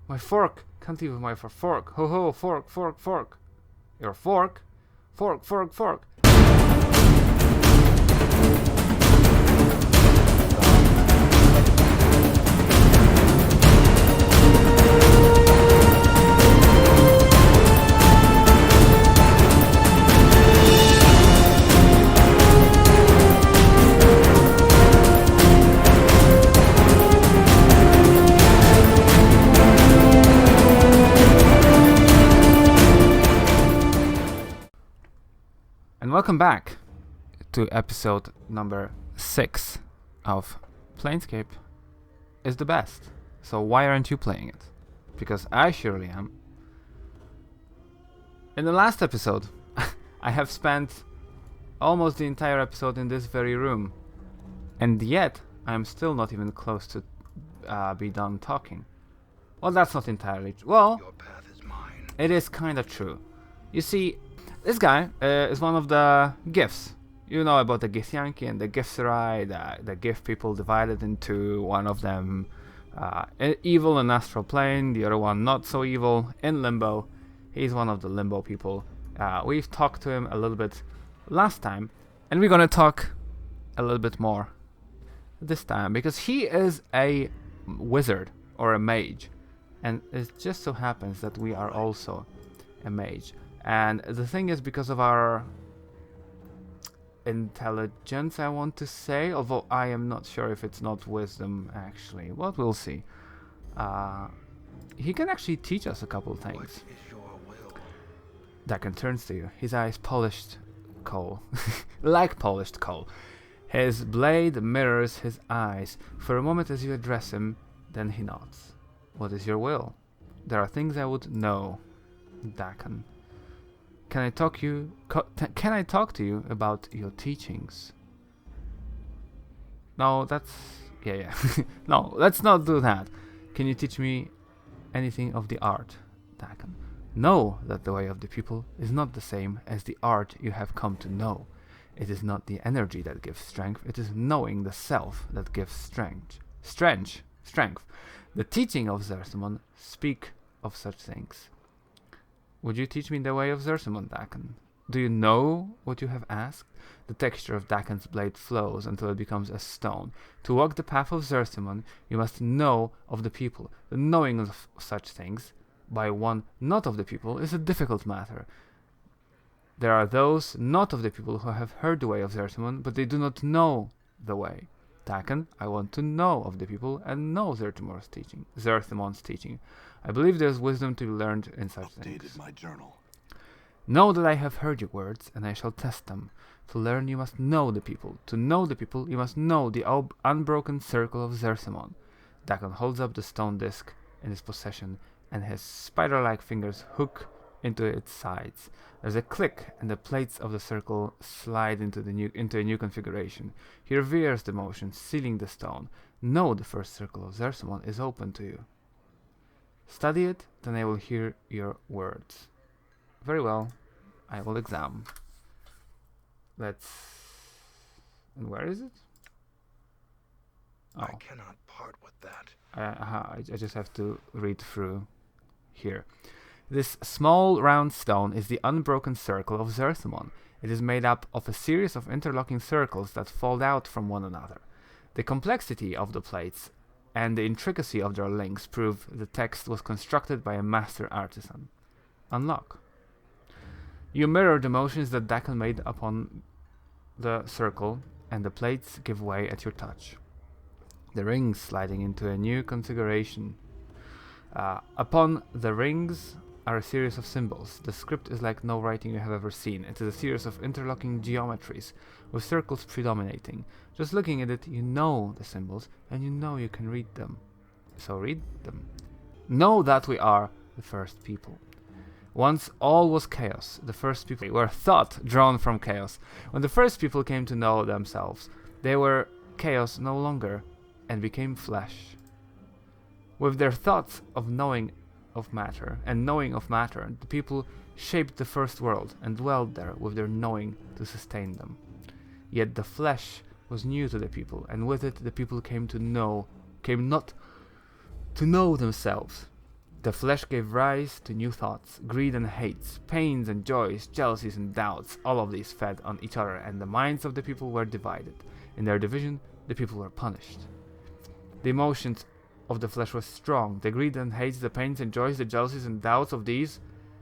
My fork! Can't leave with my fork! Ho ho! Fork! Fork! Fork! Your fork? Fork! Fork! Fork! And welcome back to episode number 6 of Planescape is the best. So why aren't you playing it? Because I surely am. In the last episode, I have spent almost the entire episode in this very room. And yet, I am still not even close to be done talking. Well, that's not entirely true. Well, Your path is mine. it is kind of true. You see, this guy is one of the gifts. You know about the Githyanki and the Githzerai, the gift people divided into one of them evil in astral plane, the other one not so evil in limbo. He's one of the limbo people. We've talked to him a little bit last time, and we're gonna talk a little bit more this time because he is a wizard or a mage, and it just so happens that we are also a mage. And the thing is, because of our intelligence, I want to say, although I am not sure if it's not wisdom actually, but we'll see. He can actually teach us a couple things. What is your will? Dakan turns to you, his eyes polished coal, like polished coal. His blade mirrors his eyes for a moment as you address him, then he nods. What is your will? There are things I would know, Dakan. Can I talk to you about your teachings? No, that's... yeah. No, let's not do that. Can you teach me anything of the art, Dakan? Know that the way of the people is not the same as the art you have come to know. It is not the energy that gives strength, it is knowing the self that gives strength. Strength. The teaching of Zerthimon speak of such things. Would you teach me the way of Zerthimon, Dakan? Do you know what you have asked? The texture of Dakan's blade flows until it becomes a stone. To walk the path of Zerthimon, you must know of the people. The knowing of such things by one not of the people is a difficult matter. There are those not of the people who have heard the way of Zerthimon, but they do not know the way. Dakan, I want to know of the people and know Zerthimon's teaching. I believe there is wisdom to be learned in such things. My journal. Know that I have heard your words, and I shall test them. To learn, you must know the people. To know the people, you must know the unbroken circle of Zerthimon. Dakan holds up the stone disc in his possession, and his spider-like fingers hook into its sides. There's a click, and the plates of the circle slide into a new configuration. He reveres the motion, sealing the stone. Know the first circle of Zerthimon is open to you. Study it, then I will hear your words. Very well, I will examine. And where is it? Oh. I cannot part with that. I just have to read through here. This small round stone is the unbroken circle of Zerthimon. It is made up of a series of interlocking circles that fall out from one another. The complexity of the plates and the intricacy of their links prove the text was constructed by a master artisan. Unlock. You mirror the motions that Dakan made upon the circle, and the plates give way at your touch. The rings sliding into a new configuration. Upon the rings are a series of symbols. The script is like no writing you have ever seen. It is a series of interlocking geometries, with circles predominating. Just looking at it, you know the symbols, and you know you can read them. So read them. Know that we are the first people. Once all was chaos. The first people were thought drawn from chaos. When the first people came to know themselves, they were chaos no longer, and became flesh. With their thoughts of knowing of matter, the people shaped the first world and dwelled there with their knowing to sustain them. Yet the flesh was new to the people, and with it the people came not to know themselves. The flesh gave rise to new thoughts, greed and hates, pains and joys, jealousies and doubts. All of these fed on each other, and the minds of the people were divided. In their division, the people were punished. The emotions of the flesh were strong. The greed and hates, the pains and joys, the jealousies and doubts of these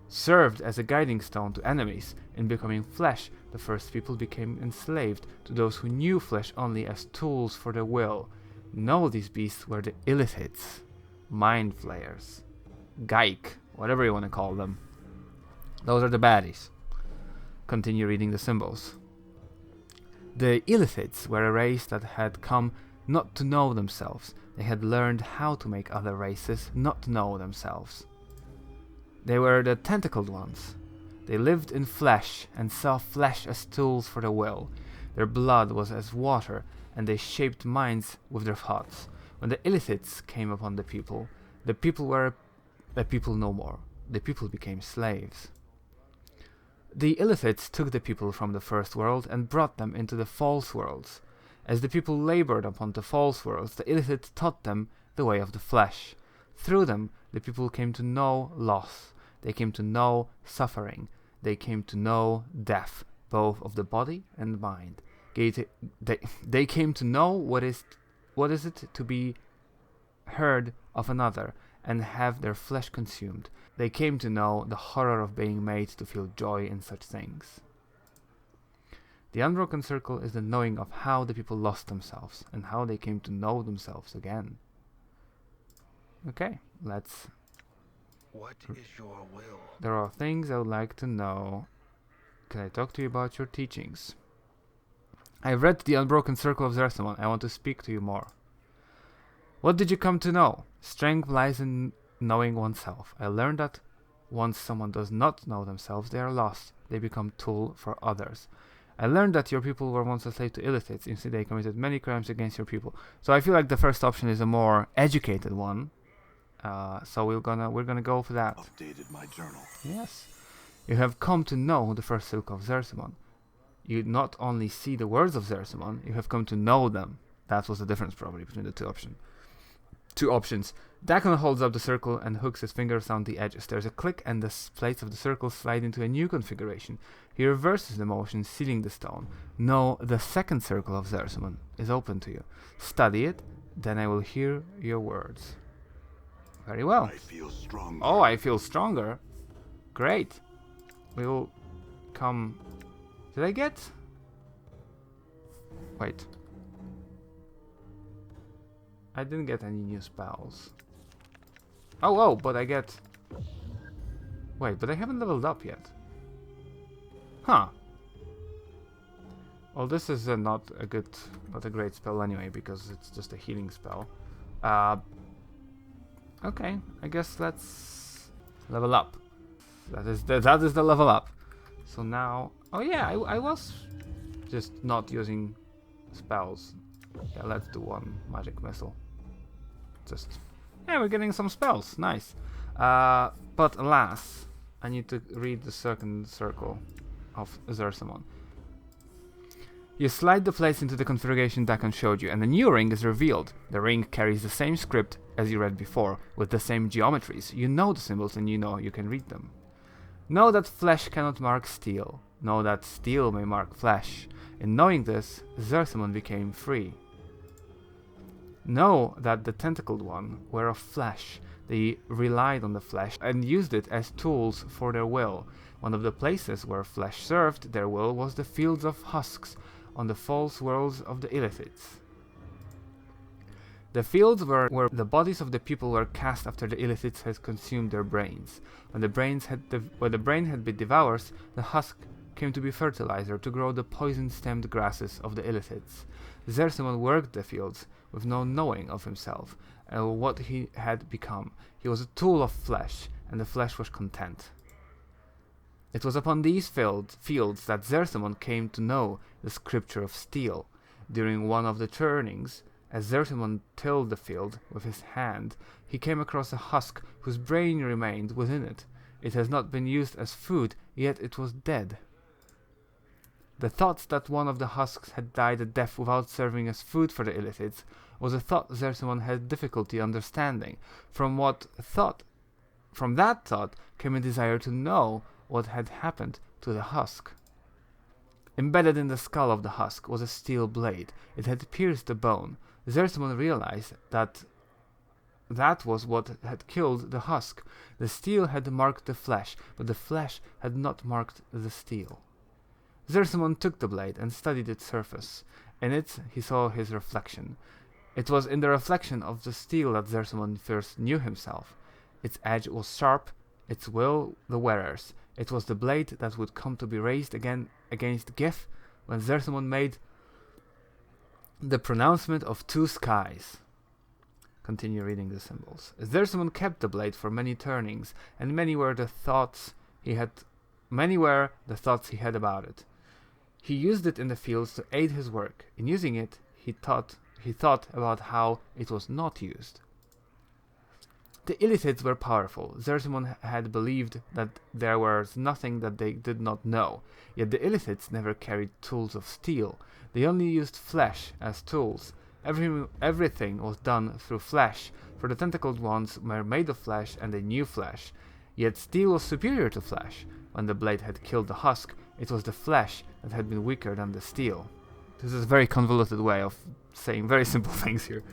served as a guiding stone to enemies. In becoming flesh, the first people became enslaved to those who knew flesh only as tools for their will. No, these beasts were the Illithids, mind flayers, Gaik, whatever you want to call them. Those are the baddies. Continue reading the symbols. The Illithids were a race that had come not to know themselves. They had learned how to make other races not to know themselves. They were the tentacled ones. They lived in flesh and saw flesh as tools for their will. Their blood was as water, and they shaped minds with their thoughts. When the Illithids came upon the people were the people no more. The people became slaves. The Illithids took the people from the first world and brought them into the false worlds. As the people labored upon the false worlds, the Illithids taught them the way of the flesh. Through them, the people came to know loss. They came to know suffering. They came to know death, both of the body and mind. They came to know what is it to be heard of another and have their flesh consumed. They came to know the horror of being made to feel joy in such things. The unbroken circle is the knowing of how the people lost themselves and how they came to know themselves again. Okay, let's... What is your will? There are things I would like to know. Can I talk to you about your teachings? I read the Unbroken Circle of Zersamon. I want to speak to you more. What did you come to know? Strength lies in knowing oneself. I learned that once someone does not know themselves, they are lost. They become tool for others. I learned that your people were once a slave to Illithids. Instead, they committed many crimes against your people. So I feel like the first option is a more educated one. So we're gonna go for that. Updated my journal. Yes. You have come to know the first silk of Zersamon. You not only see the words of Zersamon, you have come to know them. That was the difference probably between the two options. Dakon holds up the circle and hooks his fingers on the edges. There's a click and the plates of the circle slide into a new configuration. He reverses the motion, sealing the stone. No, the second circle of Zersamon is open to you. Study it, then I will hear your words. Very well. I feel stronger. Oh, I feel stronger. Great. We will come... Did I get... Wait. I didn't get any new spells. Oh, but I get... Wait, but I haven't leveled up yet. Huh. Well, this is not a great spell anyway, because it's just a healing spell. Okay, I guess let's level up. That is the level up. So now... Oh yeah, I was just not using spells. Yeah, let's do one magic missile. Yeah, we're getting some spells. Nice. But alas, I need to read the second circle of Zersamon. You slide the plates into the configuration Dakon showed you, and the new ring is revealed. The ring carries the same script as you read before, with the same geometries. You know the symbols and you know you can read them. Know that flesh cannot mark steel. Know that steel may mark flesh. In knowing this, Zersamon became free. Know that the tentacled one were of flesh. They relied on the flesh and used it as tools for their will. One of the places where flesh served their will was the fields of husks on the false worlds of the Illithids. The fields were where the bodies of the people were cast after the Illithids had consumed their brains. When the brain had been devoured, the husk came to be fertilizer to grow the poison-stemmed grasses of the Illithids. Zersamon worked the fields with no knowing of himself and what he had become. He was a tool of flesh, and the flesh was content. It was upon these fields that Zersamon came to know the scripture of steel. During one of the turnings, as Zersamon tilled the field with his hand, he came across a husk whose brain remained within it. It has not been used as food, yet it was dead. The thought that one of the husks had died a death without serving as food for the Illithids was a thought Zersamon had difficulty understanding. From what thought From that thought came a desire to know what had happened to the husk. Embedded in the skull of the husk was a steel blade. It had pierced the bone. Zersimon realized that that was what had killed the husk. The steel had marked the flesh, but the flesh had not marked the steel. Zersimon took the blade and studied its surface. In it he saw his reflection. It was in the reflection of the steel that Zersimon first knew himself. Its edge was sharp, its will the wearer's. It was the blade that would come to be raised again against Gif when Zersimon made the pronouncement of two skies. Continue reading the symbols. Zersimon kept the blade for many turnings, and many were the thoughts he had about it. He used it in the fields to aid his work. In using it, he thought about how it was not used. The Illithids were powerful. Zersimon had believed that there was nothing that they did not know. Yet the Illithids never carried tools of steel. They only used flesh as tools. Everything was done through flesh, for the tentacled ones were made of flesh and they knew flesh. Yet steel was superior to flesh. When the blade had killed the husk, it was the flesh that had been weaker than the steel. This is a very convoluted way of saying very simple things here.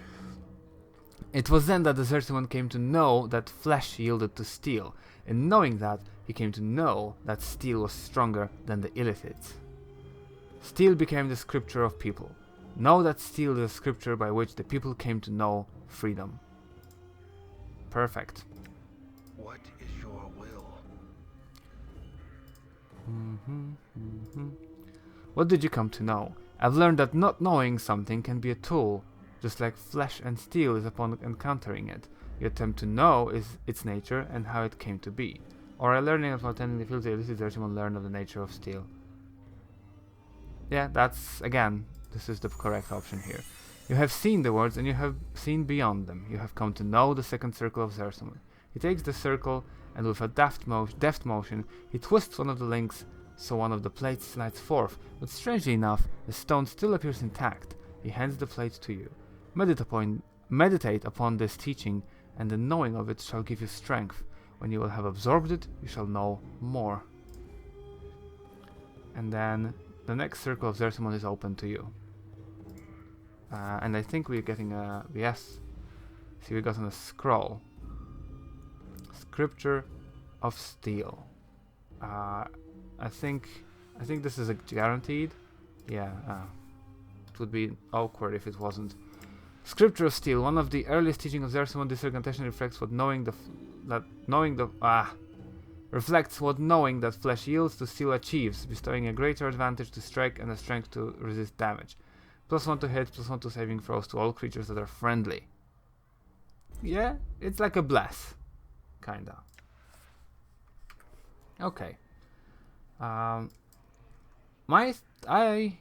It was then that the Zersimon came to know that flesh yielded to steel. In knowing that, he came to know that steel was stronger than the Illithids. Steel became the scripture of people. Know that steel is a scripture by which the people came to know freedom. Perfect. What is your will? What did you come to know? I've learned that not knowing something can be a tool. Just like flesh and steel is upon encountering it. You attempt to know its nature and how it came to be. Or learning about attending the field of Zersimon learn of the nature of steel. Yeah, that's, again, this is the correct option here. You have seen the words and you have seen beyond them. You have come to know the second circle of Zersimon. He takes the circle and with a deft motion, he twists one of the links so one of the plates slides forth, but strangely enough, the stone still appears intact. He hands the plate to you. Meditate upon this teaching, and the knowing of it shall give you strength. When you will have absorbed it, you shall know more. And then the next circle of Zersimon is open to you. And I think we're getting a... yes. See, we got on a scroll. Scripture of Steel. I think this is a guaranteed. Yeah, it would be awkward if it wasn't. Scripture of Steel, one of the earliest teachings of Zersimon. This recantation reflects what knowing that flesh yields to steel achieves, bestowing a greater advantage to strike and a strength to resist damage. +1 to hit, +1 to saving throws to all creatures that are friendly. Yeah, it's like a bless, kinda. Okay.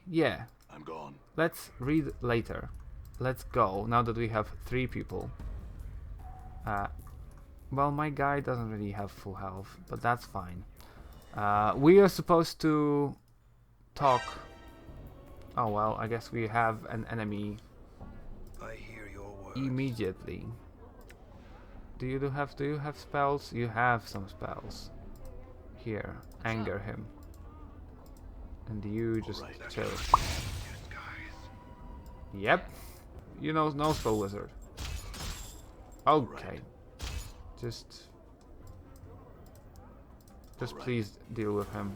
Yeah. I'm gone. Let's read later. Let's go, now that we have 3 people. Well, my guy doesn't really have full health, but that's fine. We are supposed to talk. Oh well, I guess we have an enemy I hear your words. immediately. Do you have spells? You have some spells. Here, anger him. And you just chill. Yep. You know, no spell wizard. Okay. Just please deal with him.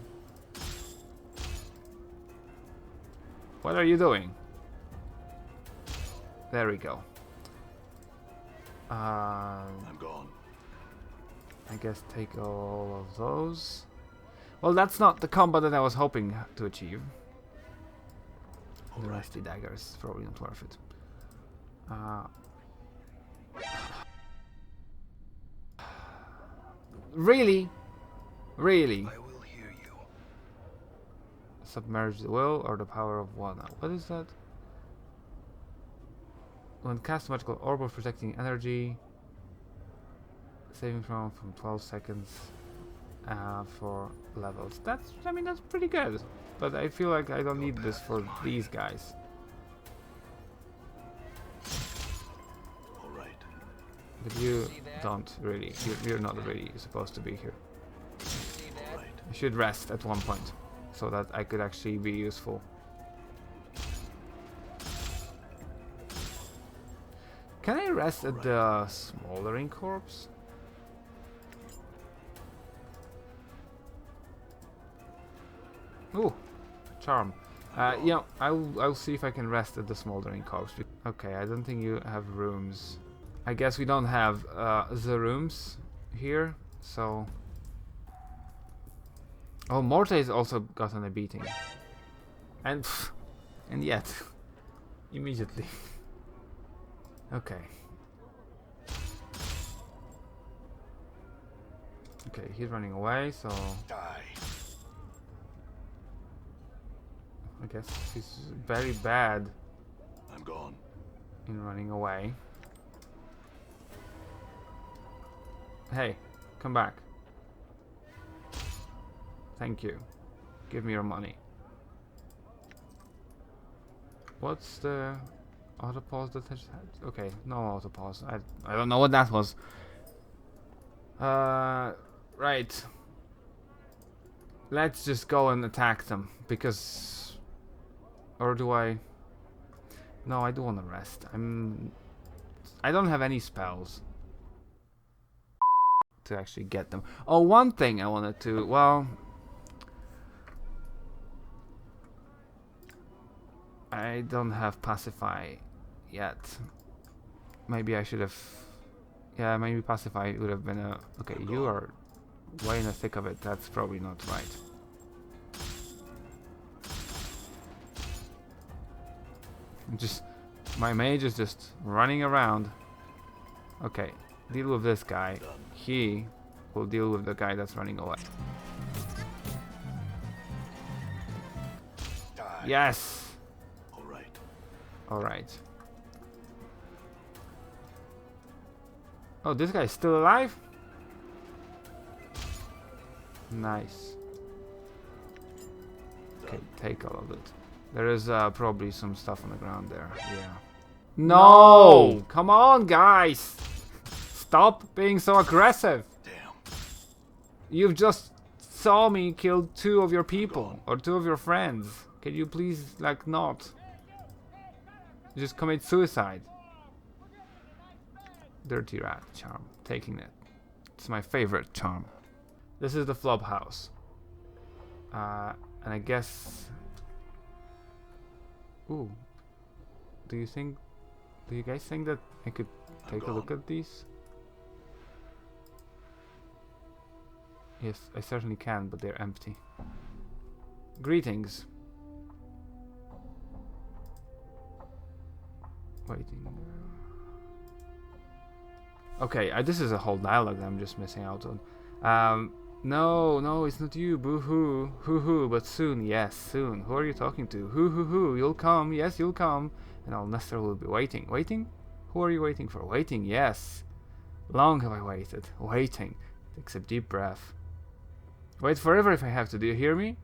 What are you doing? There we go. I'm gone. I guess take all of those. Well, that's not the combo that I was hoping to achieve. The rusty dagger is probably not worth it. Really? Really? I will hear you. Submerge the will or the power of one. What is that? When cast a magical orb of protecting energy, saving from 12 seconds for levels. That's pretty good. But I feel like I don't need this for these guys. All right. But you don't really. You're not really supposed to be here. I should rest at one point, so that I could actually be useful. Can I rest at the smoldering corpse? Ooh, charm. Yeah, I'll see if I can rest at the smoldering corpse. Okay, I don't think you have rooms. I guess we don't have the rooms here, so. Oh, Morte's also gotten a beating, and yet, immediately. Okay. Okay, he's running away, so Die. I guess he's very bad I'm gone. in running away. Hey, come back. Thank you. Give me your money. What's the auto pause that has had? Okay, no auto pause. I don't know what that was. Right. Let's just go and attack them because, or do I? No, I do want to rest. I don't have any spells to actually get them. Oh, one thing I wanted to. Well, I don't have pacify yet. Maybe I should have. Yeah, maybe pacify would have been a. Okay, you are way in the thick of it. That's probably not right. Just my mage is just running around. Okay, deal with this guy. He will deal with the guy that's running away. Die. Yes. All right. All right. Oh, this guy's still alive? Nice. Okay, take all of it. There is probably some stuff on the ground there. Yeah. No! Come on, guys! Stop being so aggressive! Damn. You've just saw me kill 2 of your people or 2 of your friends. Can you please, like, not? Just commit suicide. Dirty rat charm. Taking it. It's my favorite charm. This is the flop house. And I guess. Ooh. Do you guys think that I could take a look at these? Yes, I certainly can, but they're empty. Greetings. Waiting. Okay, this is a whole dialogue that I'm just missing out on. No, it's not you. Boo-hoo. Hoo-hoo, but soon. Yes, soon. Who are you talking to? Hoo-hoo-hoo. You'll come. Yes, you'll come. And Al Nestor will be waiting. Waiting? Who are you waiting for? Waiting, yes. Long have I waited. Waiting. Takes a deep breath. Wait forever if I have to. Do you hear me?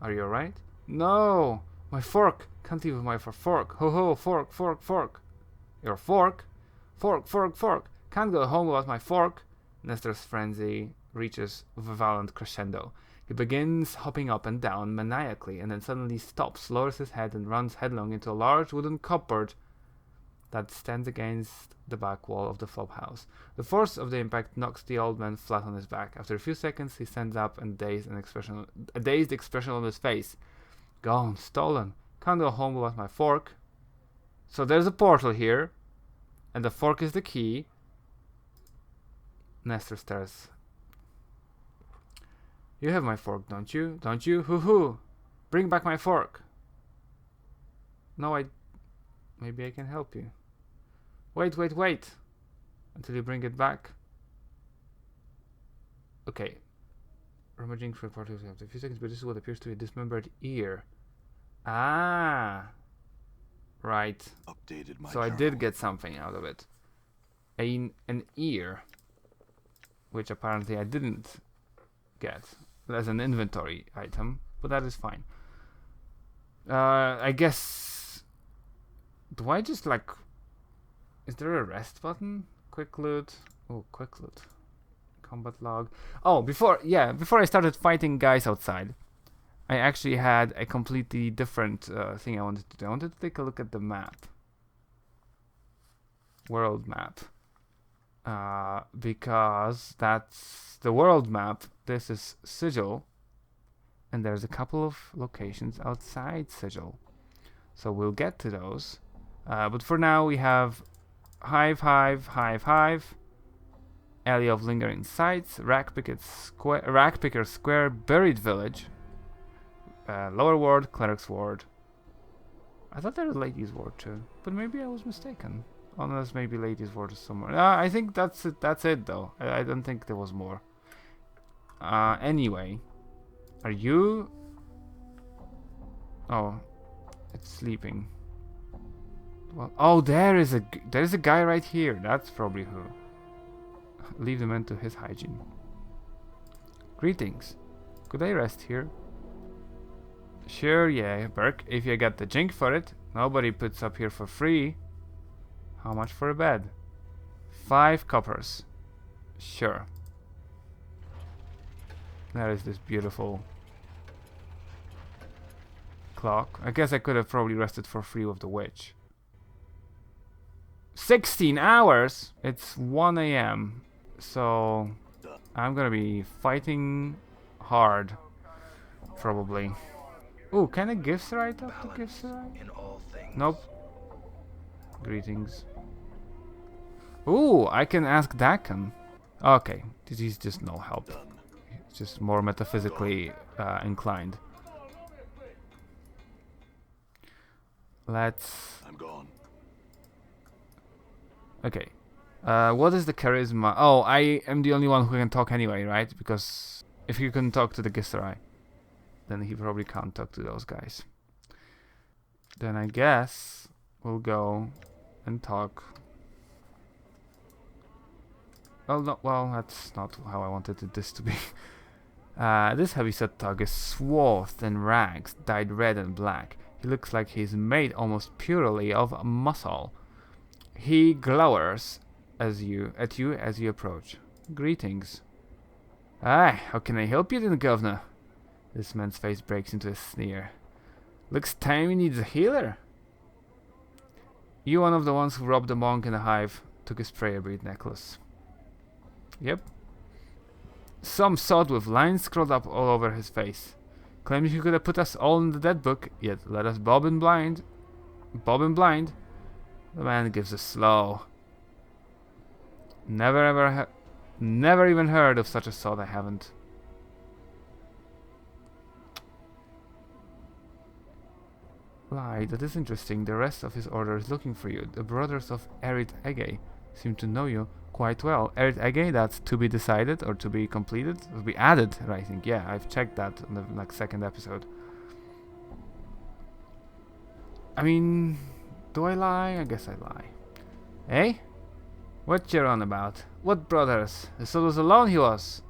Are you alright? No! My fork! Can't leave with my fork. Ho-ho, fork, fork, fork. Your fork? Fork, fork, fork. Can't go home without my fork. Nestor's frenzy reaches with a violent crescendo. He begins hopping up and down maniacally and then suddenly stops, lowers his head and runs headlong into a large wooden cupboard that stands against the back wall of the flop house. The force of the impact knocks the old man flat on his back. After a few seconds he stands up and a dazed expression on his face. Gone, stolen. Can't go home without my fork. So there's a portal here, and the fork is the key. Nestor stares. You have my fork, don't you? Don't you? Hoo-hoo! Bring back my fork! No, maybe I can help you. Wait! Until you bring it back. Okay. Rummaging for part of after a few seconds, but this is what appears to be a dismembered ear. Ah! Right. Updated my So I did get something out of it. An ear. Which apparently I didn't get as an inventory item, but that is fine. I guess. Do I just like. Is there a rest button? Quick loot. Oh, quick loot. Combat log. Oh, before I started fighting guys outside, I actually had a completely different thing I wanted to do. I wanted to take a look at the map. World map. Because that's the world map. This is Sigil. And there's a couple of locations outside Sigil. So we'll get to those. But for now we have Hive, Alley of Lingering Sights, Rackpicker Square, Buried Village, Lower Ward, Cleric's Ward. I thought there was Ladies Ward too, but maybe I was mistaken. Unless maybe Ladies Ward is somewhere. I think that's it though. I don't think there was more. Anyway, are you? Oh, it's sleeping. Well, oh, there's a guy right here. That's probably who. Leave the man to his hygiene. Greetings. Could I rest here? Sure, yeah, Burke. If you got the jink for it. Nobody puts up here for free. How much for a bed? 5 coppers. Sure. There is this beautiful clock. I guess I could have probably rested for free with the witch. 16 hours? It's 1 a.m. So I'm gonna be fighting hard. Probably. Ooh, can I gift right up to gift right? Nope. Greetings. Ooh, I can ask Dakan. Okay, he's just no help. He's just more metaphysically inclined. Let's... I'm gone. Okay. What is the charisma? Oh, I am the only one who can talk anyway, right? Because if you can talk to the Gisserai, then he probably can't talk to those guys. Then I guess we'll go and talk. Well, no, well, that's not how I wanted this to be. This heavyset thug is swathed in rags, dyed red and black. He looks like he's made almost purely of muscle. He glowers at you as you approach. Greetings. Aye, how can I help you then, governor? This man's face breaks into a sneer. Looks time he needs a healer. You one of the ones who robbed the monk in the hive, took his prayer bead necklace. Yep. Some sod with lines scrawled up all over his face. Claims you could have put us all in the dead book, yet let us bob in blind. The man gives a slow. Never even heard of such a sod, I haven't. Lie, that is interesting. The rest of his order is looking for you. The brothers of Erit Ege seem to know you quite well. Erit Ege, that's to be decided or to be completed? To be added, I think. Yeah, I've checked that in the second episode. I mean, do I lie? I guess I lie. Eh? What you're on about? What brothers? The soul was alone he was.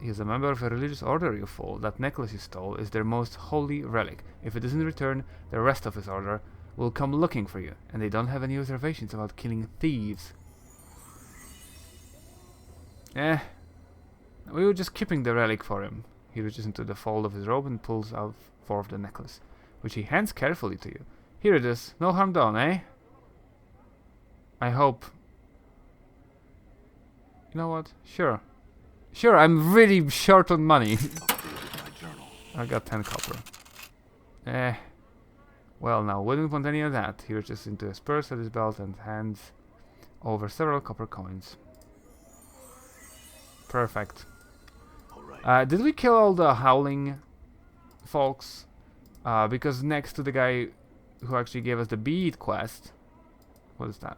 He is a member of a religious order, you fool. That necklace you stole is their most holy relic. If it isn't returned, the rest of his order will come looking for you, and they don't have any reservations about killing thieves. We were just keeping the relic for him. He reaches into the fold of his robe and pulls out forth the necklace, which he hands carefully to you. Here it is. No harm done, eh? I hope. You know what? Sure. Sure, I'm really short on money. I got 10 copper. Well, now, wouldn't want any of that. He reaches into his purse at his belt and hands over several copper coins. Perfect. Did we kill all the howling folks? Because next to the guy who actually gave us the bead quest... What is that?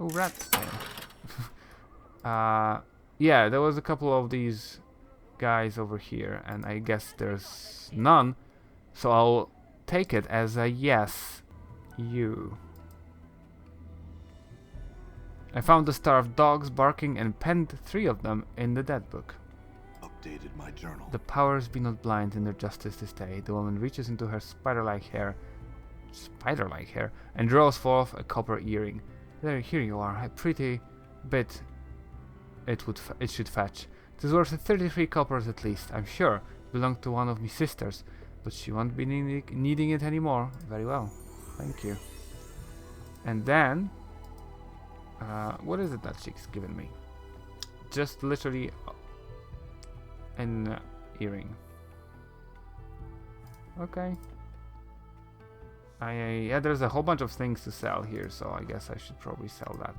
Oh, rat's tail. Yeah, there was a couple of these guys over here, and I guess there's none, so I'll take it as a yes. You. I found the starved dogs barking and penned 3 of them in the dead book. Updated my journal. The powers be not blind in their justice this day. The woman reaches into her spider-like hair, and draws forth a copper earring. There, here you are, a pretty bit it should fetch. It is worth 33 coppers at least, I'm sure. It belonged to one of my sisters, but she won't be needing it anymore. Very well, thank you. And then, what is it that she's given me? Just literally an earring. Okay. Yeah, there's a whole bunch of things to sell here, so I guess I should probably sell that.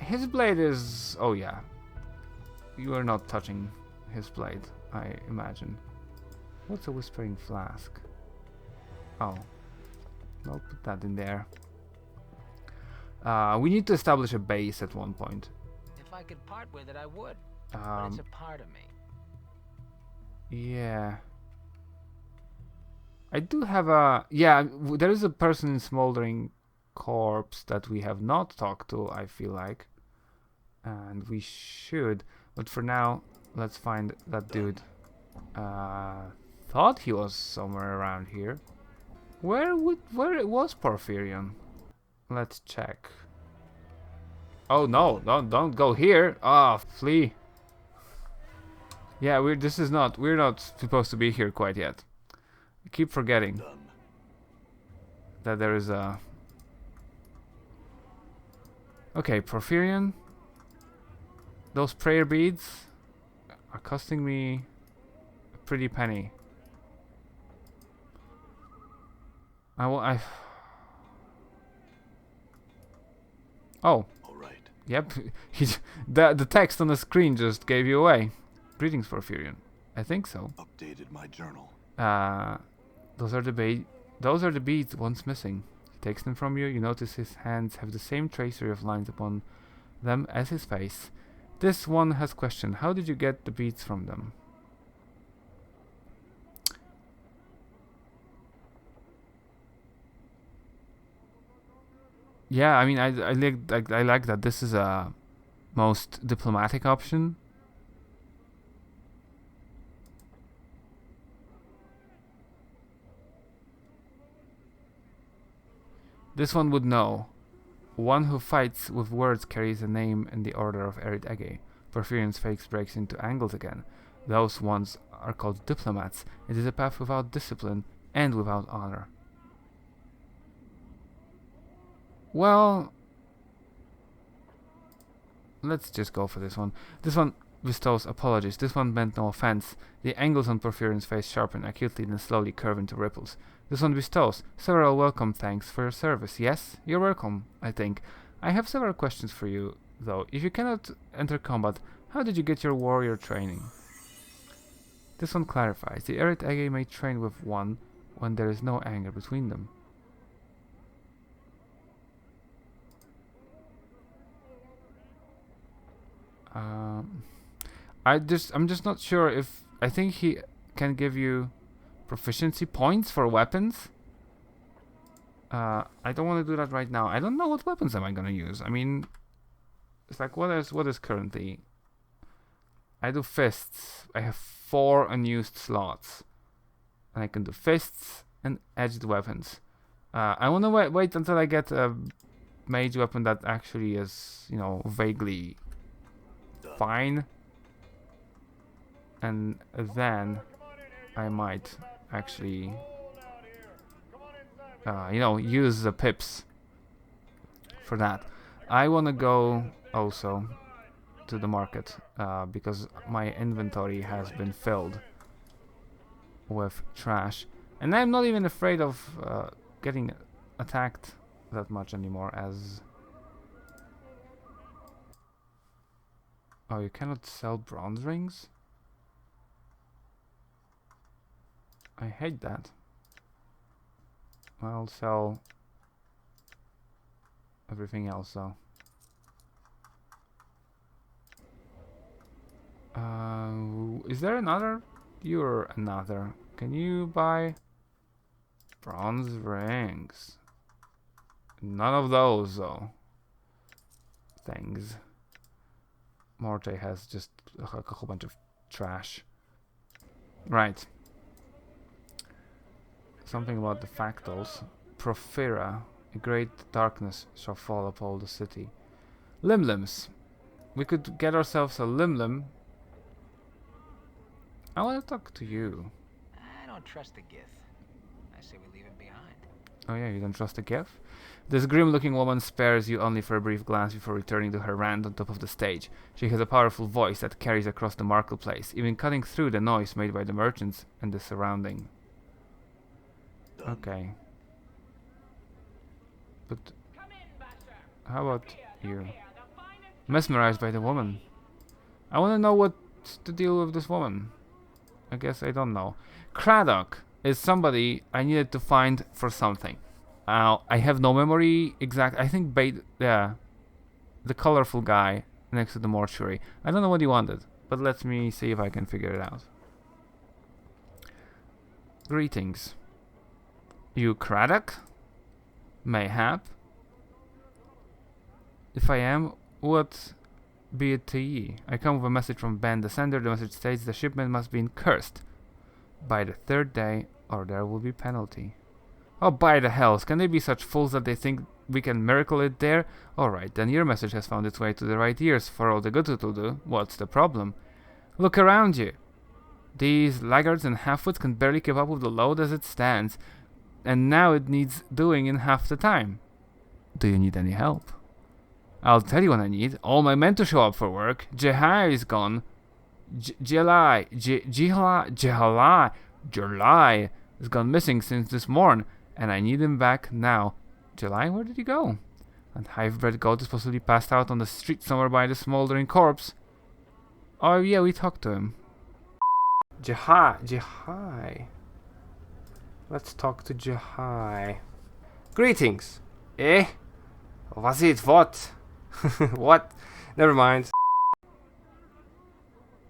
His blade is... oh yeah. You are not touching his blade, I imagine. What's a whispering flask? Oh. I'll put that in there. We need to establish a base at one point. If I could part with it, I would. But it's a part of me. Yeah. I do have a... yeah, there is a person in Smoldering Corpse that we have not talked to, I feel like. And we should. But for now, let's find that dude. Thought he was somewhere around here. Where was Porphyrion? Let's check. Oh no, don't go here. Ah, flee. Yeah, we're not supposed to be here quite yet. I keep forgetting that there is a... okay, Porphyrion. Those prayer beads are costing me a pretty penny. Oh. All right. Yep. The text on the screen just gave you away. Greetings, Porphyrion. I think so. Updated my journal. Those are the beads once missing. He takes them from you. You notice his hands have the same tracery of lines upon them as his face. This one has questioned, how did you get the beads from them? Yeah, I mean, I like that this is a most diplomatic option. This one would know. One who fights with words carries a name in the order of Erid Ege. Porphyrion's face breaks into angles again. Those ones are called diplomats. It is a path without discipline and without honor. Well, let's just go for this one. This one bestows apologies. This one meant no offense. The angles on Porphyrion's face sharpen acutely, then slowly curve into ripples. This one bestows several welcome thanks for your service. Yes, you're welcome, I think. I have several questions for you, though. If you cannot enter combat, how did you get your warrior training? This one clarifies. The Erid Ege may train with one when there is no anger between them. I'm just not sure if... I think he can give you proficiency points for weapons. I don't want to do that right now. I don't know what weapons am I gonna use. I mean, it's like what is currently... I do fists. I have 4 unused slots, and I can do fists and edged weapons. I want to wait until I get a mage weapon that actually is, you know, vaguely fine, and then I might actually you know, use the pips for that. I want to go also to the market because my inventory has been filled with trash, and I'm not even afraid of getting attacked that much anymore. As oh, you cannot sell bronze rings? I hate that. I'll sell everything else though. Is there another? You're another. Can you buy bronze rings? None of those though. Things. Morte has just a whole bunch of trash. Right. Something about the factals. Profera, a great darkness shall fall upon the city. Limlims. We could get ourselves a Limlim. I want to talk to you. I don't trust the Gith. I say we leave him behind. Oh yeah, you don't trust the Gith? This grim-looking woman spares you only for a brief glance before returning to her rant on top of the stage. She has a powerful voice that carries across the marketplace, even cutting through the noise made by the merchants and the surrounding. Okay. But how about you? Mesmerized by the woman. I want to know what's the deal with this woman. I guess I don't know. Craddock is somebody I needed to find for something. I have no memory exact. I think yeah, the colorful guy next to the mortuary. I don't know what he wanted, but let me see if I can figure it out. Greetings. You Craddock? Mayhap? If I am, what be it to ye? I come with a message from Ben the Sender. The message states the shipment must be cursed by the 3rd day, or there will be penalty. Oh, by the hells, can they be such fools that they think we can miracle it there? Alright, then your message has found its way to the right ears for all the good it'll do. What's the problem? Look around you. These laggards and half-wits can barely keep up with the load as it stands, and now it needs doing in half the time. Do you need any help? I'll tell you what I need. All my men to show up for work. Jehai is gone. July has gone missing since this morn, and I need him back now. July, where did he go? And hive-bred goat is possibly passed out on the street somewhere by the smoldering corpse. Oh yeah, we talked to him. Jehai. Let's talk to Jehai. Greetings. Eh? Was it what? What? Never mind.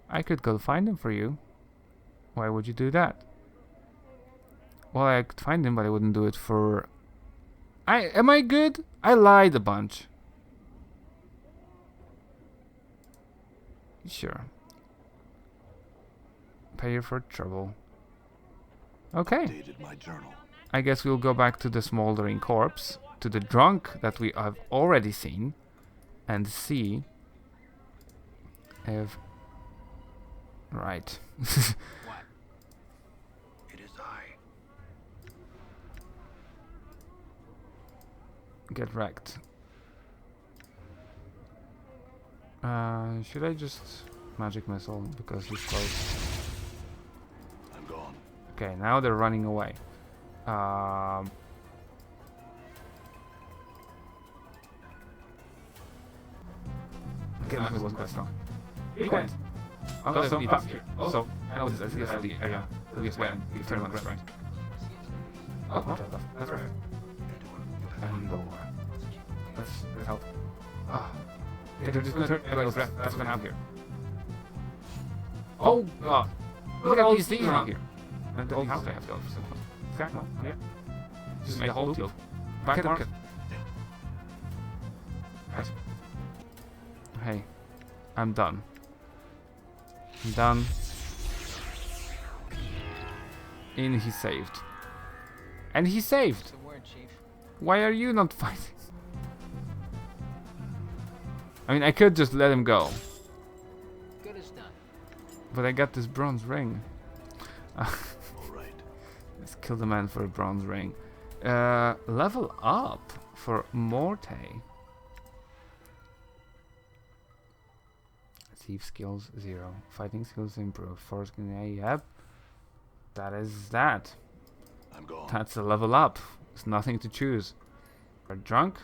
I could go find him for you. Why would you do that? Well, I could find him, but I wouldn't do it for... Am I good? I lied a bunch. Sure. Pay you for trouble. Okay. I guess we'll go back to the smoldering corpse, to the drunk that we have already seen, and see if... Right. What? It is I. Get wrecked. Should I just magic missile because he's close? I'm gone. Okay, now they're running away. Okay, that was quite strong. Be quiet. Also, he passed here. Also, I know this is the area. We just went. We turned on the right. Oh, not that. That's perfect. And over. Let's help. Ah. Okay, they're just gonna turn. Everybody else left. That's what's gonna happen here. Oh god! Look at all these things around here. And all the house I have to go for some fun. Okay, well, yeah. Just make a whole loop. Back to the market. Right. Hey, I'm done. I'm done. And he saved. And he saved! What's the word, Chief? Why are you not fighting? I mean, I could just let him go. Good as done. But I got this bronze ring. All right. Let's kill the man for a bronze ring. Level up for Morte. Thief skills 0. Fighting skills improve. Force yep. That is that. I'm gone. That's a level up. There's nothing to choose. Are drunk?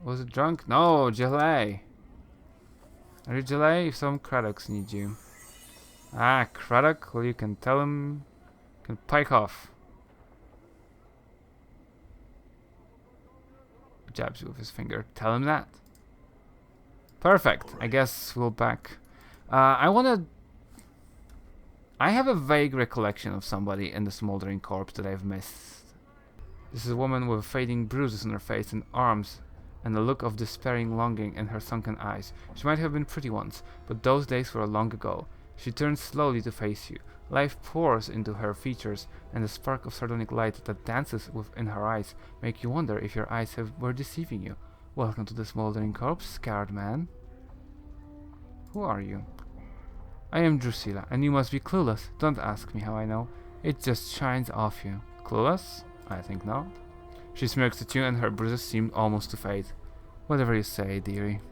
Was it drunk? No, Gelay. Are you Gelay? Some Cataracts need you. Ah, Craddock. Well, you can tell him. Can pike off. Jabs you with his finger. Tell him that. Perfect. I guess we'll back. I have a vague recollection of somebody in the smoldering corpse that I've missed. This is a woman with fading bruises on her face and arms, and a look of despairing longing in her sunken eyes. She might have been pretty once, but those days were long ago. She turns slowly to face you. Life pours into her features, and the spark of sardonic light that dances within her eyes make you wonder if your eyes were deceiving you. Welcome to the smoldering corpse, scarred man. Who are you? I am Drusilla, and you must be clueless. Don't ask me how I know. It just shines off you. Clueless? I think not. She smirks at you, and her bruises seem almost to fade. Whatever you say, dearie.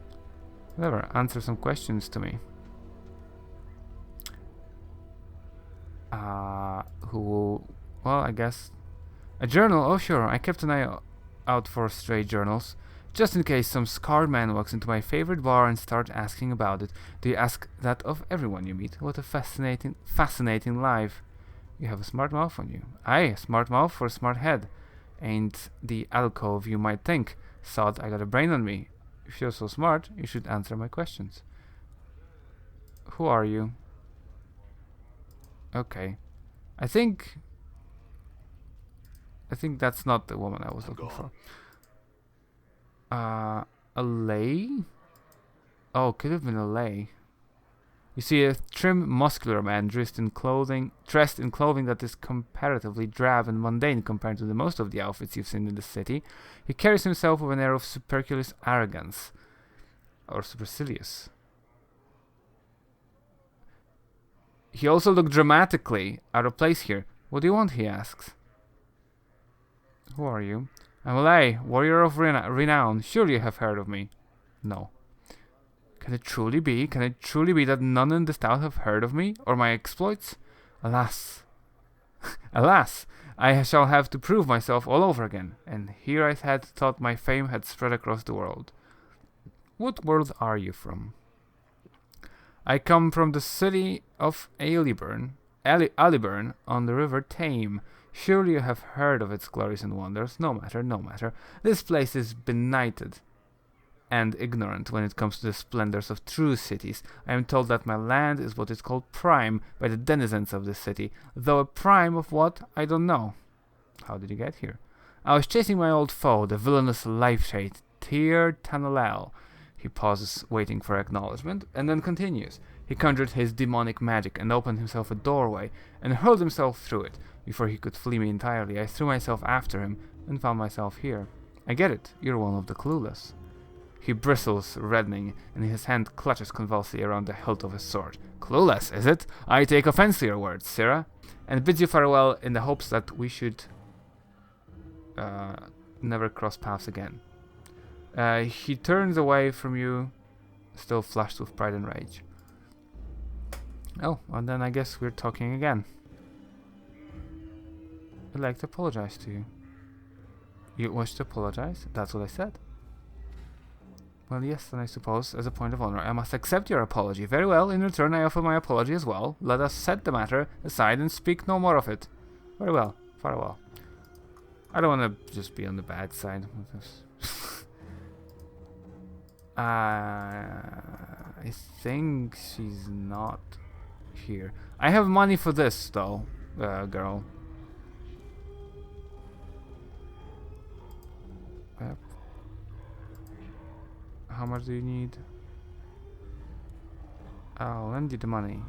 Whatever, answer some questions to me. Well, I guess... A journal? Oh, sure. I kept an eye out for stray journals. Just in case some scarred man walks into my favorite bar and starts asking about it. Do you ask that of everyone you meet? What a fascinating life. You have a smart mouth on you. Aye, a smart mouth for a smart head. Ain't the alcove you might think. Thought I got a brain on me. If you're so smart, you should answer my questions. Who are you? Okay. I think that's not the woman I was looking for. A lay? Oh, could have been a lay. You see a trim, muscular man dressed in clothing that is comparatively drab and mundane compared to the most of the outfits you've seen in the city. He carries himself with an air of supercilious arrogance. Or supercilious. He also looked dramatically out of place here. What do you want? He asks. Who are you? I'm a lay, warrior of renown. Surely you have heard of me. No. Can it truly be that none in this town have heard of me, or my exploits? Alas. Alas, I shall have to prove myself all over again. And here I had thought my fame had spread across the world. What world are you from? I come from the city of Aliburn on the river Tame. Surely you have heard of its glories and wonders. No matter. This place is benighted and ignorant when it comes to the splendors of true cities. I am told that my land is what is called prime by the denizens of the city, though a prime of what, I don't know. How did you get here? I was chasing my old foe, the villainous life-shade, Tyr Tanalel. He pauses, waiting for acknowledgement, and then continues. He conjured his demonic magic and opened himself a doorway, and hurled himself through it. Before he could flee me entirely, I threw myself after him, and found myself here. I get it, you're one of the clueless. He bristles, reddening, and his hand clutches convulsively around the hilt of his sword. Clueless, is it? I take offense to your words, Sarah, and bids you farewell in the hopes that we should never cross paths again. He turns away from you, still flushed with pride and rage. Oh, and then I guess we're talking again. I'd like to apologize to you. You wish to apologize? That's what I said. Well, yes, then I suppose, as a point of honor, I must accept your apology. Very well, in return I offer my apology as well. Let us set the matter aside and speak no more of it. Very well, farewell. I don't want to just be on the bad side of this. I think she's not here. I have money for this, though, girl. Yep. How much do you need? I'll lend you the money.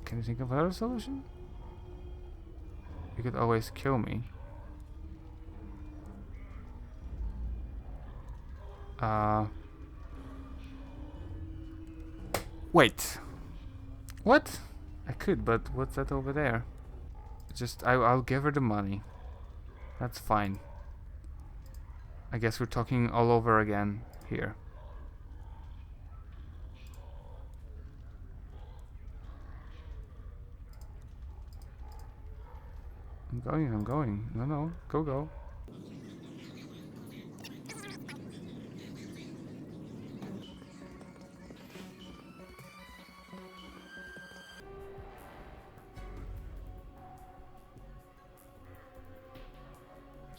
Can you think of another solution? You could always kill me. Wait. What? I could, but what's that over there? I'll give her the money. That's fine. I guess we're talking all over again here. I'm going. No, go.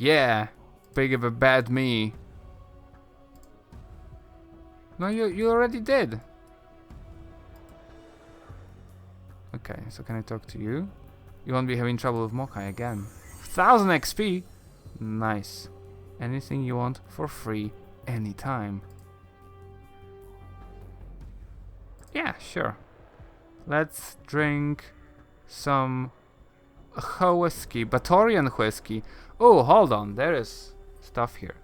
Yeah, big of a bad me. No, you already did. Okay, so can I talk to you? You won't be having trouble with Mokai again. 1000 XP! Nice. Anything you want for free, anytime. Yeah, sure. Let's drink some whiskey, Batorian whiskey. Oh, hold on, there is stuff here.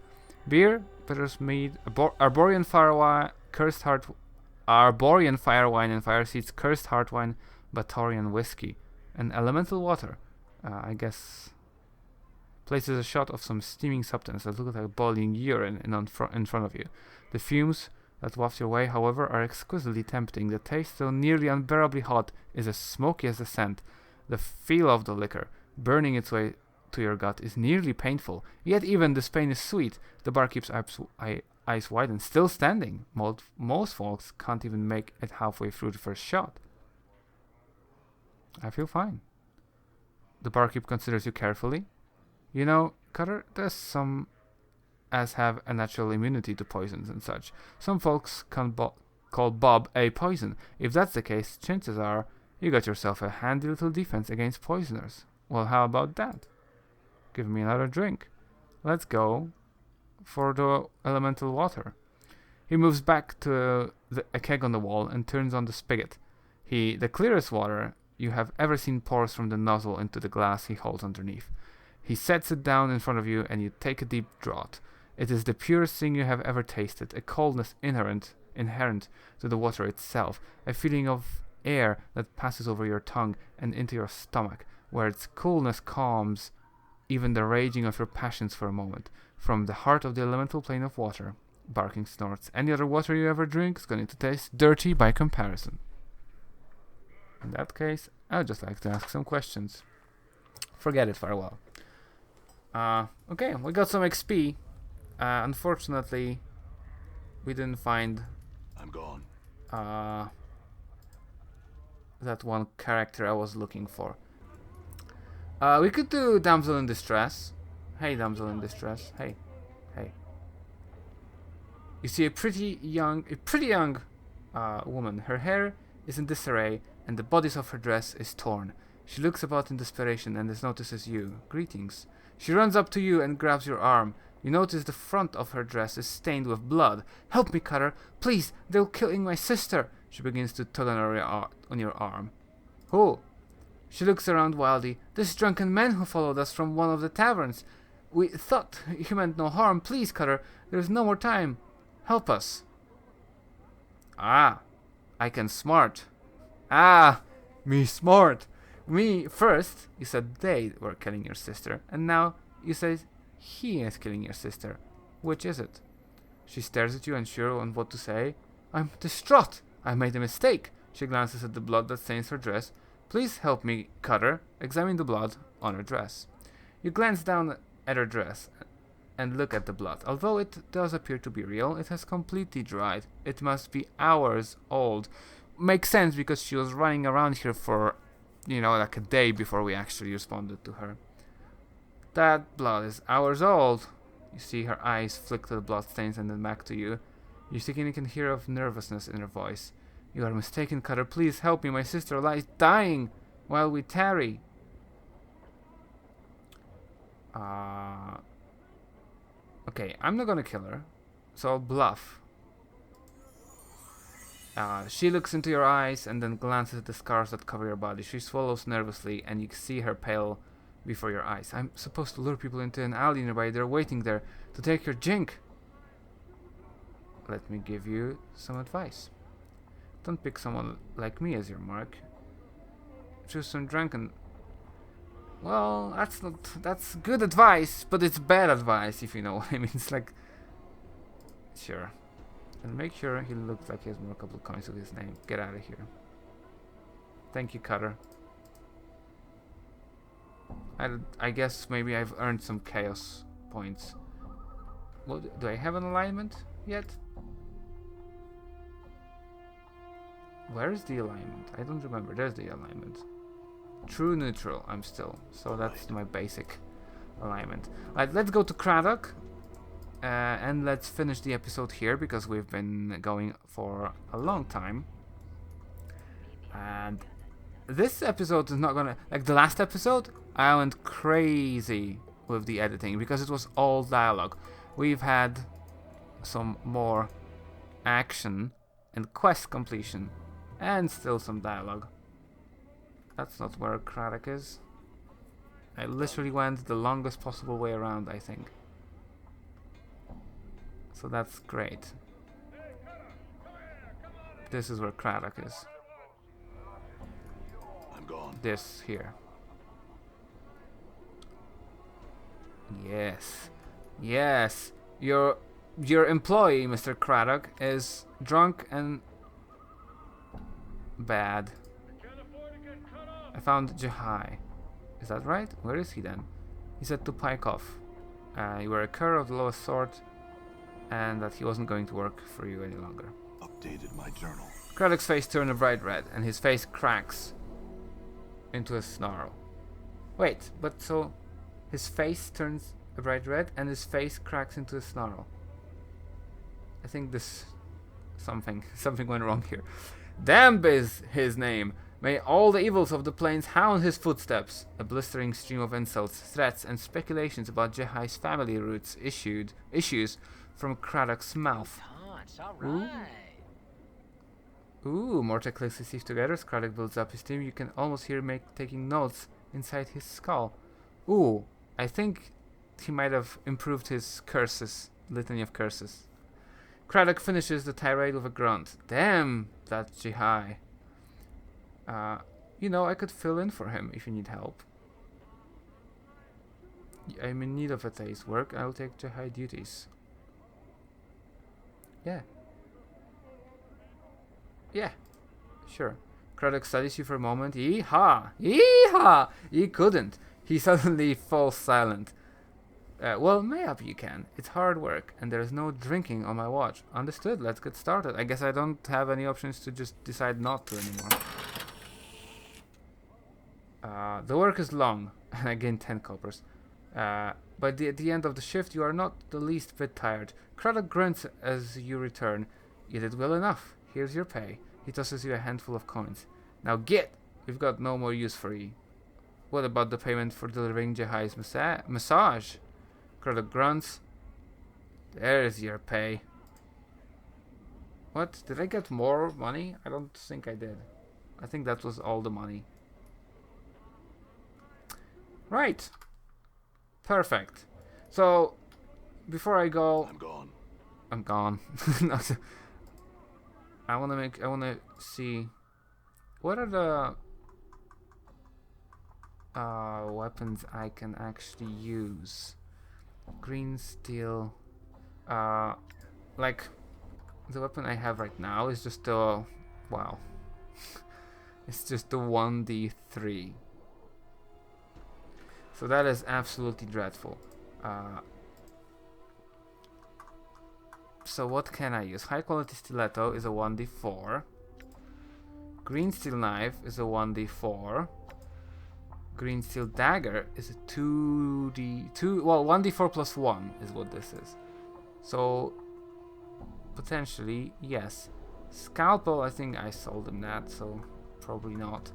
Beer, bitters, mead, Arborian fire wine, Arborian fire wine and fire seeds, cursed heart wine, Batorian whiskey, and elemental water. I guess places a shot of some steaming substance that looks like boiling urine in front of you. The fumes that waft your way, however, are exquisitely tempting. The taste, though nearly unbearably hot, is as smoky as the scent. The feel of the liquor, burning its way to your gut, is nearly painful. Yet even this pain is sweet. The barkeep's eyes wide and still standing. Most folks can't even make it halfway through the first shot. I feel fine. The barkeep considers you carefully. You know, Cutter, there's some as have a natural immunity to poisons and such. Some folks can call Bob a poison. If that's the case, chances are you got yourself a handy little defense against poisoners. Well, how about that? Give me another drink. Let's go for the elemental water. He moves back to a keg on the wall and turns on the spigot. The clearest water you have ever seen pours from the nozzle into the glass he holds underneath. He sets it down in front of you and you take a deep draught. It is the purest thing you have ever tasted, a coldness inherent to the water itself, a feeling of air that passes over your tongue and into your stomach, where its coolness calms even the raging of your passions for a moment. From the heart of the elemental plane of water, Barking snorts, any other water you ever drink is going to taste dirty by comparison. In that case, I'd just like to ask some questions. Forget it for a while. Okay, we got some XP. Unfortunately, we didn't find I'm gone. that one character I was looking for. We could do Damsel in Distress. Hey, Damsel in Distress. Hey. You see a pretty young woman. Her hair is in disarray, and the bodice of her dress is torn. She looks about in desperation and notices you. Greetings. She runs up to you and grabs your arm. You notice the front of her dress is stained with blood. Help me, Cutter. Please, they're killing my sister. She begins to tug on your arm. Who? She looks around wildly. This drunken man who followed us from one of the taverns. We thought he meant no harm. Please, Cutter, there's no more time. Help us. Ah, I can smart. Ah, me smart. Me first, you said they were killing your sister, and now you say he is killing your sister. Which is it? She stares at you, unsure on what to say. I'm distraught. I made a mistake. She glances at the blood that stains her dress. Please help me, Cutter. Examine the blood on her dress. You glance down at her dress and look at the blood. Although it does appear to be real, it has completely dried. It must be hours old. Makes sense because she was running around here for, like a day before we actually responded to her. That blood is hours old. You see her eyes flick to the bloodstains and then back to you. You can hear of nervousness in her voice. You are mistaken, Cutter. Please help me. My sister lies dying while we tarry. Okay, I'm not gonna kill her, so I'll bluff. She looks into your eyes and then glances at the scars that cover your body. She swallows nervously and you see her pale before your eyes. I'm supposed to lure people into an alley nearby. They're waiting there to take your jink. Let me give you some advice. Don't pick someone like me as your mark. Choose some drunken... Well, that's good advice, but it's bad advice, if you know what I mean. It's like... Sure. And make sure he looks like he has more a couple of coins with his name. Get out of here. Thank you, Cutter. I guess maybe I've earned some chaos points. Well, do I have an alignment yet? Where's the alignment? I don't remember. There's the alignment. True neutral, I'm still. So that's my basic alignment. Alright, let's go to Craddock. And let's finish the episode here because we've been going for a long time. And this episode is not gonna... Like the last episode, I went crazy with the editing because it was all dialogue. We've had some more action and quest completion. And still some dialogue. That's not where Craddock is. I literally went the longest possible way around, I think. So that's great. This is where Craddock is. I'm gone. This here. Yes. Yes. Your employee, Mr. Craddock, is drunk and bad. I found Jehai. Is that right? Where is he then? He said to pike off. You were a cur of the lowest sort, and that he wasn't going to work for you any longer. Updated my journal. Craddock's face turned a bright red, and his face cracks into a snarl. Wait, but so his face turns a bright red, and his face cracks into a snarl. I think this something went wrong here. Damp is his name. May all the evils of the plains hound his footsteps. A blistering stream of insults, threats, and speculations about Jehai's family roots issues from Craddock's mouth. Ooh, Morta clicks his teeth together as Craddock builds up his team. You can almost hear him taking notes inside his skull. Ooh, I think he might have improved his litany of curses. Craddock finishes the tirade with a grunt. Damn, that's Jehai. You know, I could fill in for him if you need help. I'm in need of a day's work. I'll take Jehai duties. Yeah. Yeah. Sure. Craddock studies you for a moment. Yee-haw! Yee-haw! He couldn't. He suddenly falls silent. Well, maybe you can. It's hard work, and there's no drinking on my watch. Understood. Let's get started. I guess I don't have any options to just decide not to anymore. The work is long, and I gain 10 coppers. But at the end of the shift, you are not the least bit tired. Craddock grunts as you return. You did well enough. Here's your pay. He tosses you a handful of coins. Now get! We've got no more use for you. What about the payment for delivering Jehai's massage? Craddock grunts. There's your pay. What? Did I get more money? I don't think I did. I think that was all the money. Right. Perfect. So, before I go... I'm gone. I wanna see... What are the... weapons I can actually use? Green steel... like... The weapon I have right now is just a... Wow. It's just a 1d3. So that is absolutely dreadful. So what can I use? High quality stiletto is a 1d4. Green steel knife is a 1d4. Green steel dagger is a 2d2. Well, 1d4 plus 1 is what this is. So potentially yes. Scalpel, I think I sold him that, so probably not.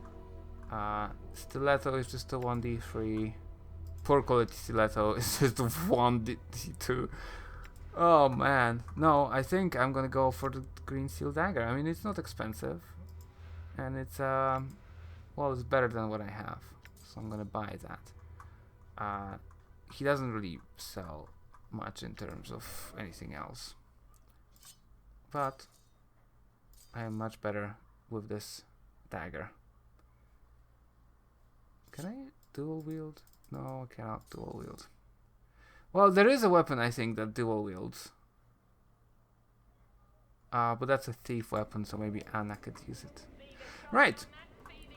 Stiletto is just a 1d3. Poor quality stiletto is just a 1d2. Oh man, no, I think I'm gonna go for the green steel dagger. I mean, it's not expensive, and it's well, it's better than what I have, so I'm gonna buy that. He doesn't really sell much in terms of anything else, but I am much better with this dagger. Can I dual wield? No, I cannot dual wield. Well, there is a weapon I think that dual wields. But that's a thief weapon, so maybe Anna could use it. Right.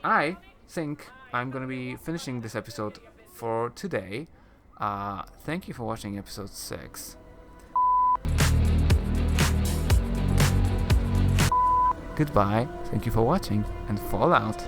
I think I'm gonna be finishing this episode for today. Thank you for watching episode 6. Goodbye, thank you for watching, and fall out.